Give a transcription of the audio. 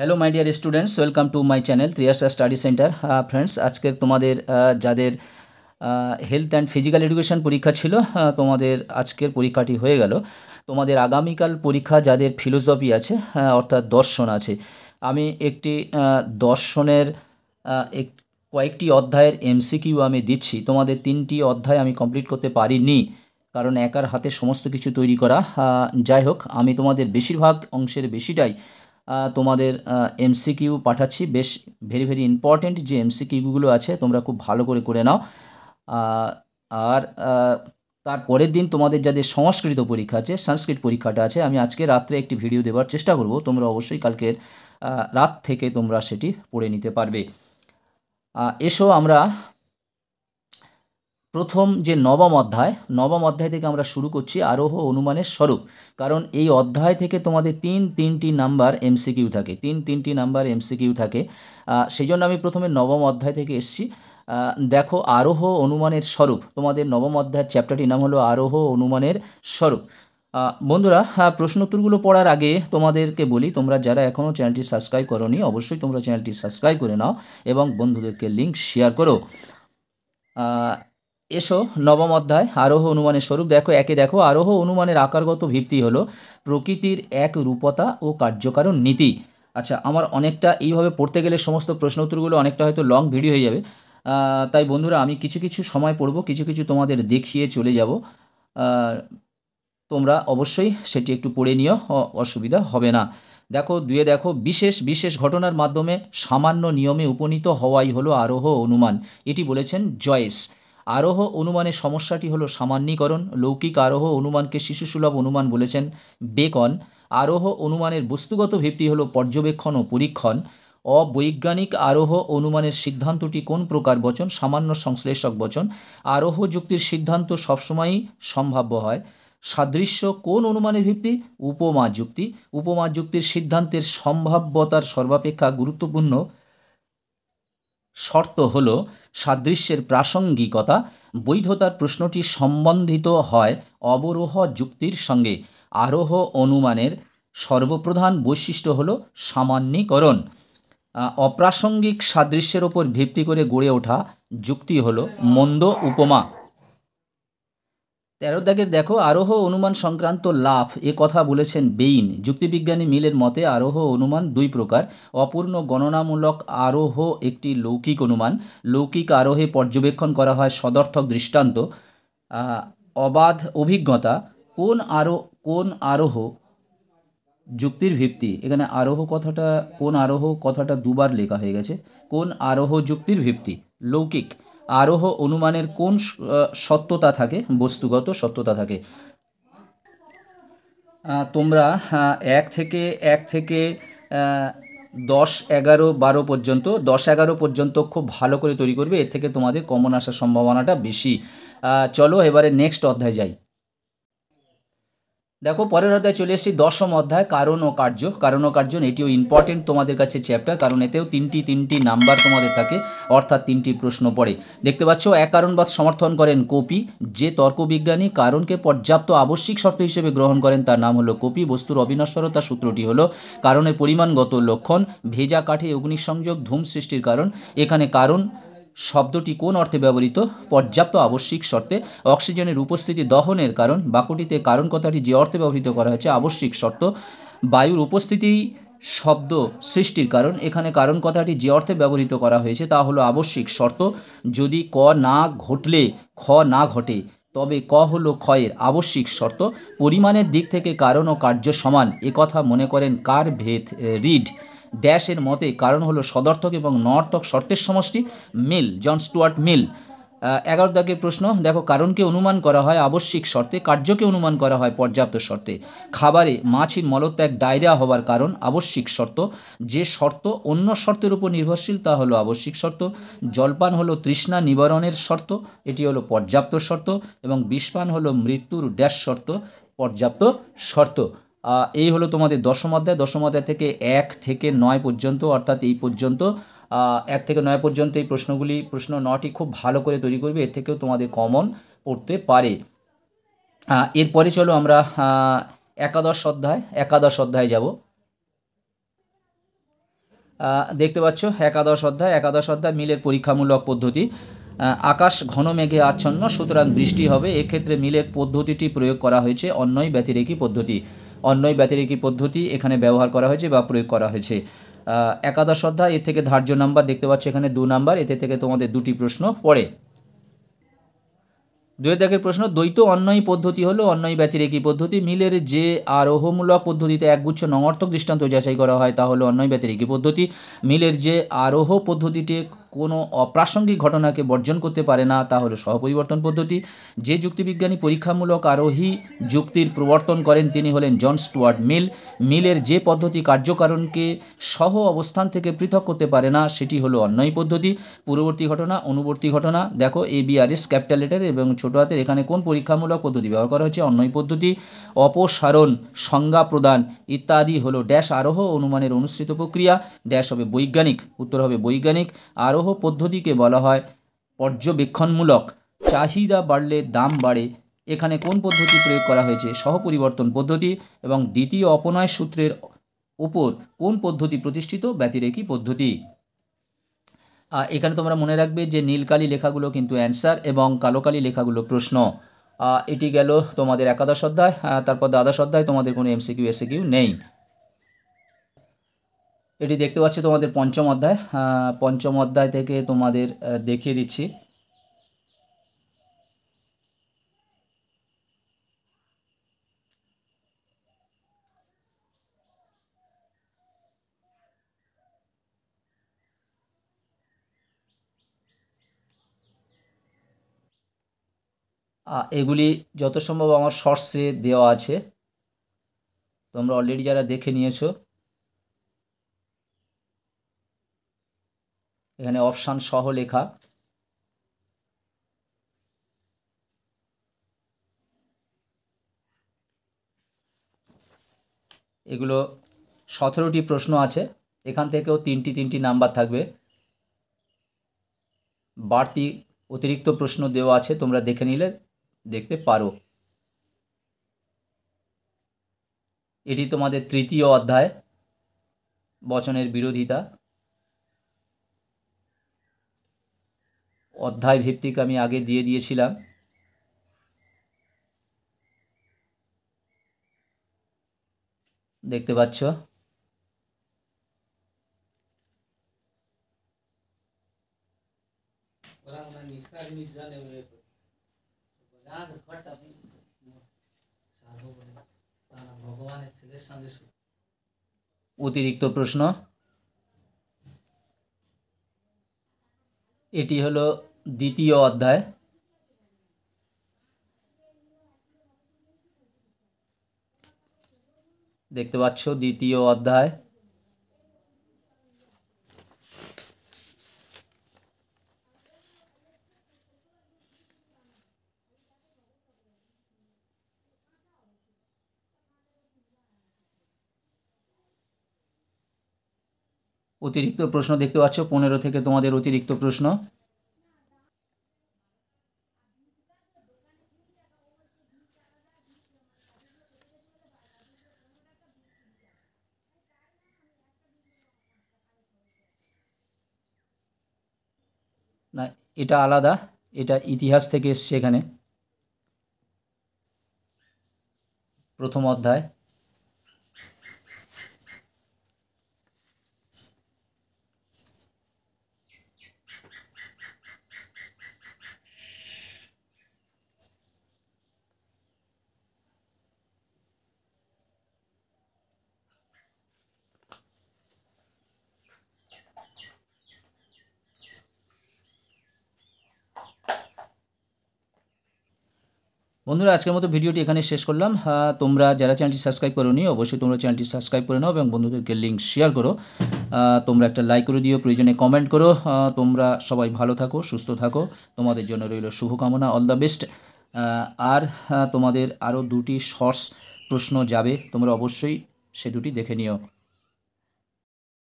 Hello my dear students, welcome to my channel Triyasa study centre. Friends, আজকে তোমাদের যাদের health and physical education পরীক্ষা ছিল, তোমাদের আজকের পরীক্ষাটি হয়ে গেল। তোমাদের আগামীকাল পরীক্ষা যাদের ফিলোসফি আছে, অর্থাৎ দর্শন আছে। আমি একটি দর্শনের কয়েকটি অধ্যায়ের এমসিকিউ আমি দিচ্ছি। তোমাদের 3টি অধ্যায় আমি কমপ্লিট করতে পারিনি, কারণ একার হাতে সমস্ত কিছু তৈরি করা। যাই হোক, আমি তোমাদের বেশিরভাগ অংশের বেশিটাই তোমাদের এমসিকিউ পাঠাচ্ছি। বেশ ভেরি ভেরি ইম্পর্টেন্ট যে এমসিকিউগুলো আছে তোমরা খুব ভালো করে নাও। আর তার পরের দিন তোমাদের যাদের সংস্কৃত পরীক্ষা আছে, সংস্কৃত পরীক্ষাটা আছে, আমি আজকে রাত্রে একটি ভিডিও দেওয়ার চেষ্টা করব। তোমরা অবশ্যই কালকের রাত থেকে তোমরা সেটি পড়ে নিতে পারবে। এসো আমরা প্রথম যে নবম অধ্যায় থেকে আমরা শুরু করছি আরোহ অনুমানের স্বরূপ। কারণ এই অধ্যায় থেকে তোমাদের তিনটি নাম্বার এমসিকিউ থাকে। সেই জন্য আমি প্রথমে নবম অধ্যায় থেকে এসেছি। দেখো, আরোহ অনুমানের স্বরূপ, তোমাদের নবম অধ্যায়ের চ্যাপ্টারটির নাম হলো আরোহ অনুমানের স্বরূপ। বন্ধুরা, প্রশ্ন উত্তরগুলো পড়ার আগে তোমাদেরকে বলি, তোমরা যারা এখনও চ্যানেলটি সাবস্ক্রাইব করোনি, অবশ্যই তোমরা চ্যানেলটি সাবস্ক্রাইব করে নাও এবং বন্ধুদেরকে লিঙ্ক শেয়ার করো। এসো নবম অধ্যায় আরোহ অনুমানের স্বরূপ। দেখো আরোহ অনুমানের আকারগত ভিত্তি হলো প্রকৃতির এক রূপতা ও কার্যকারণ নীতি। আচ্ছা, আমার অনেকটা এইভাবে পড়তে গেলে সমস্ত প্রশ্ন উত্তরগুলো অনেকটা হয়তো লং ভিডিও হয়ে যাবে। তাই বন্ধুরা, আমি কিছু সময় পড়ব, কিছু তোমাদের দেখিয়ে চলে যাব। তোমরা অবশ্যই সেটি একটু পড়ে নিও, অসুবিধা হবে না। দেখো বিশেষ ঘটনার মাধ্যমে সামান্য নিয়মে উপনীত হওয়াই হলো আরোহ অনুমান, এটি বলেছেন জয়েস। আরোহ অনুমানের সমস্যাটি হলো সামান্যীকরণ। লৌকিক আরোহ অনুমানকে শিশুসুলভ অনুমান বলেছেন বেকন। আরোহ অনুমানের বস্তুগত ভিত্তি হলো পর্যবেক্ষণ ও পরীক্ষণ। অবৈজ্ঞানিক আরোহ অনুমানের সিদ্ধান্তটি কোন প্রকার বচন? সামান্য সংশ্লেষক বচন। আরোহ যুক্তির সিদ্ধান্ত সবসময়ই সম্ভাব্য হয়। সাদৃশ্য কোন অনুমানের ভিত্তি? উপমা যুক্তি। উপমা যুক্তির সিদ্ধান্তের সম্ভাব্যতার সর্বাপেক্ষা গুরুত্বপূর্ণ শর্ত হল সাদৃশ্যের প্রাসঙ্গিকতা। বৈধতার প্রশ্নটি সম্বন্ধিত হয় অবরোহ যুক্তির সঙ্গে। আরোহ অনুমানের সর্বপ্রধান বৈশিষ্ট্য হল সামান্যীকরণ। অপ্রাসঙ্গিক সাদৃশ্যের ওপর ভিত্তি করে গড়ে ওঠা যুক্তি হল মন্দ উপমা। 13 দাগের দেখো, আরোহ অনুমান সংক্রান্ত লাভ এ কথা বলেছেন বেইন। যুক্তিবিজ্ঞানী মিলের মতে আরোহ অনুমান দুই প্রকার। অপূর্ণ গণনামূলক আরোহ একটি লৌকিক অনুমান। লৌকিক আরোহে পর্যবেক্ষণ করা হয় সদর্থক দৃষ্টান্ত, অবাধ অভিজ্ঞতা। কোন আরোহ যুক্তির ভিত্তি? এখানে কোন আরোহ কথাটা দুবার লেখা হয়ে গেছে। কোন আরোহ যুক্তির ভিত্তি? লৌকিক। আরোহ অনুমানের কোন সত্যতা থাকে? বস্তুগত সত্যতা থাকে। তোমরা 1 থেকে 10, 11, 12 পর্যন্ত 10, 11 পর্যন্ত খুব ভালো করে তৈরি করবে, এর থেকে তোমাদের কমন আসার সম্ভাবনাটা বেশি। চলো এবারে নেক্সট অধ্যায় যাই। দেখো, পরের অধ্যায় চলে এসেছি, দশম অধ্যায় কারণ ও কার্য। এটিও ইম্পর্টেন্ট তোমাদের কাছে চ্যাপ্টার, কারণ এতেও তিনটি নাম্বার তোমাদের থাকে, অর্থাৎ 3টি প্রশ্ন পড়ে। দেখতে পাচ্ছ, এক কারণবাদ সমর্থন করেন কপি। যে তর্কবিজ্ঞানী কারণকে পর্যাপ্ত আবশ্যিক শর্ত হিসেবে গ্রহণ করেন তার নাম হলো কপি। বস্তুর অবিনশ্বরতা সূত্রটি হলো কারণের পরিমাণগত লক্ষণ। ভেজা কাঠে অগ্নিসংযোগ ধূম সৃষ্টির কারণ। এখানে কারণ শব্দটি কোন অর্থে ব্যবহৃত? পর্যাপ্ত আবশ্যিক শর্তে। অক্সিজেনের উপস্থিতি দহনের কারণ। বাক্যটিতে কারণ কথাটি যে অর্থে ব্যবহৃত করা হয়েছে আবশ্যিক শর্ত। বায়ুর উপস্থিতি শব্দ সৃষ্টির কারণ। এখানে কারণ কথাটি যে অর্থে ব্যবহৃত করা হয়েছে তা হলো আবশ্যিক শর্ত। যদি ক না ঘটলে খ না ঘটে, তবে ক হলো ক্ষয়ের আবশ্যিক শর্ত। পরিমাণের দিক থেকে কারণ ও কার্য সমান, একথা মনে করেন কার ভেদ রিড। ড্যাশের মতে কারণ হলো সদর্থক এবং নর্থক শর্তের সমষ্টি। মিল, জন স্টুয়ার্ট মিল। 11 দাগের প্রশ্ন, দেখো, কারণকে অনুমান করা হয় আবশ্যিক শর্তে, কার্যকে অনুমান করা হয় পর্যাপ্ত শর্তে। খাবারে মাছির মলত্যাগ ডায়রিয়া হবার কারণ আবশ্যিক শর্ত। যে শর্ত অন্য শর্তের উপর নির্ভরশীল তা হলো আবশ্যিক শর্ত। জলপান হলো তৃষ্ণা নিবারণের শর্ত, এটি হলো পর্যাপ্ত শর্ত। এবং বিষপান হলো মৃত্যুর ড্যাশ শর্ত, পর্যাপ্ত শর্ত। এই হলো তোমাদের দশম অধ্যায় থেকে 1 থেকে 9 পর্যন্ত, অর্থাৎ এই পর্যন্ত 1 থেকে 9 পর্যন্ত এই প্রশ্ন 9টি খুব ভালো করে তৈরি করবে, এর থেকেও তোমাদের কমন পড়তে পারে। এরপরে চলো আমরা একাদশ অধ্যায় যাব। দেখতে পাচ্ছ একাদশ অধ্যায় মিলের পরীক্ষামূলক পদ্ধতি। আকাশ ঘন মেঘে আচ্ছন্ন, সুতরাং বৃষ্টি হবে। এক্ষেত্রে মিলের পদ্ধতিটি প্রয়োগ করা হয়েছে অন্যয় ব্যতিরেকী পদ্ধতি। অন্যয় ব্যতিরেকী পদ্ধতি এখানে ব্যবহার করা হয়েছে বা প্রয়োগ করা হয়েছে। একাদশ অধ্যায়, এর থেকে ধার্য নাম্বার দেখতে পাচ্ছ এখানে 2 নাম্বার, এতে থেকে তোমাদের 2টি প্রশ্ন পড়ে। 2 দাগের প্রশ্ন, দ্বৈত অন্যয় পদ্ধতি হলো অন্যয় ব্যতিরেকী পদ্ধতি। মিলের যে আরোহমূলক পদ্ধতিতে একগুচ্ছ নঙর্থক দৃষ্টান্ত যাচাই করা হয় তা হলো অন্যয় ব্যতিরেকী পদ্ধতি। মিলের যে আরোহ পদ্ধতিতে কোনো অপ্রাসঙ্গিক ঘটনাকে বর্জন করতে পারে না তা হলো সহপরিবর্তন পদ্ধতি। যে যুক্তিবিজ্ঞানী পরীক্ষামূলক আরোহী যুক্তির প্রবর্তন করেন তিনি হলেন জন স্টুয়ার্ট মিল। মিলের যে পদ্ধতি কার্যকারণকে সহ অবস্থান থেকে পৃথক করতে পারে না সেটি হলো অন্যয় পদ্ধতি। পূর্ববর্তী ঘটনা, অনুবর্তী ঘটনা, দেখো ABRS ক্যাপিটাল লেটার এবং ছোট হাতের, এখানে কোন পরীক্ষামূলক পদ্ধতি ব্যবহার করা হয়েছে? অন্যয় পদ্ধতি। অপসারণ, সংজ্ঞা প্রদান ইত্যাদি হলো ড্যাশ আরোহ অনুমানের অনুসৃত প্রক্রিয়া, ড্যাশ হবে বৈজ্ঞানিক, উত্তর হবে বৈজ্ঞানিক। আরোহ পদ্ধতিকে বলা হয় পর্যবেক্ষণমূলক। চাহিদা বাড়লে দাম বাড়ে, এখানে কোন পদ্ধতি প্রয়োগ করা হয়েছে? সহপরিবর্তন পদ্ধতি। এবং দ্বিতীয় অপনয় সূত্রের উপর কোন পদ্ধতি প্রতিষ্ঠিত? ব্যতিরেকী পদ্ধতি। এখানে তোমরা মনে রাখবে যে নীলকালি লেখাগুলো কিন্তু অ্যান্সার এবং কালো কালি লেখাগুলো প্রশ্ন। এটি গেল তোমাদের একাদশ অধ্যায়। তারপর দ্বাদশ অধ্যায় তোমাদের কোনো MCQ SCQ নেই। এটি দেখতে পাচ্ছ তোমাদের পঞ্চম অধ্যায়। পঞ্চম অধ্যায় থেকে তোমাদের দেখিয়ে দিচ্ছি। এগুলি যত সম্ভব আমার শর্টসে দেওয়া আছে, তোমরা অলরেডি যারা দেখে নিয়েছো। এখানে অপশান সহ লেখা। এগুলো 17টি প্রশ্ন আছে, এখান থেকেও 3টি নাম্বার থাকবে। বাড়তি অতিরিক্ত প্রশ্ন দেওয়া আছে, তোমরা দেখে নিলে দেখতে পারো। এটি তোমাদের তৃতীয় অধ্যায়, বচনের বিরোধিতা। অধ্যায় ভিত্তিক আমি আগে দিয়ে দিয়েছিলাম। দেখতে পাচ্ছ অতিরিক্ত প্রশ্ন। এটি হলো দ্বিতীয় অধ্যায়। দেখতে পাচ্ছ দ্বিতীয় অধ্যায়। অতিরিক্ত প্রশ্ন দেখতে পাচ্ছ 15 থেকে তোমাদের অতিরিক্ত প্রশ্ন। না, এটা আলাদা, এটা ইতিহাস থেকে এসছে। এখানে প্রথম অধ্যায়। বন্ধুরা, আজকের মতো ভিডিওটি এখানে শেষ করলাম। তোমরা যারা চ্যানেলটি সাবস্ক্রাইব করোনি অবশ্যই তোমরা চ্যানেলটি সাবস্ক্রাইব করে নাও এবং বন্ধুদেরকে লিঙ্ক শেয়ার করো। তোমরা একটা লাইক করে দিও, প্রয়োজনে কমেন্ট করো। তোমরা সবাই ভালো থাকো, সুস্থ থাকো, তোমাদের জন্য রইল শুভকামনা। All the best. আর তোমাদের আরও 2টি শর্টস প্রশ্ন যাবে, তোমরা অবশ্যই সে 2টি দেখে নিও।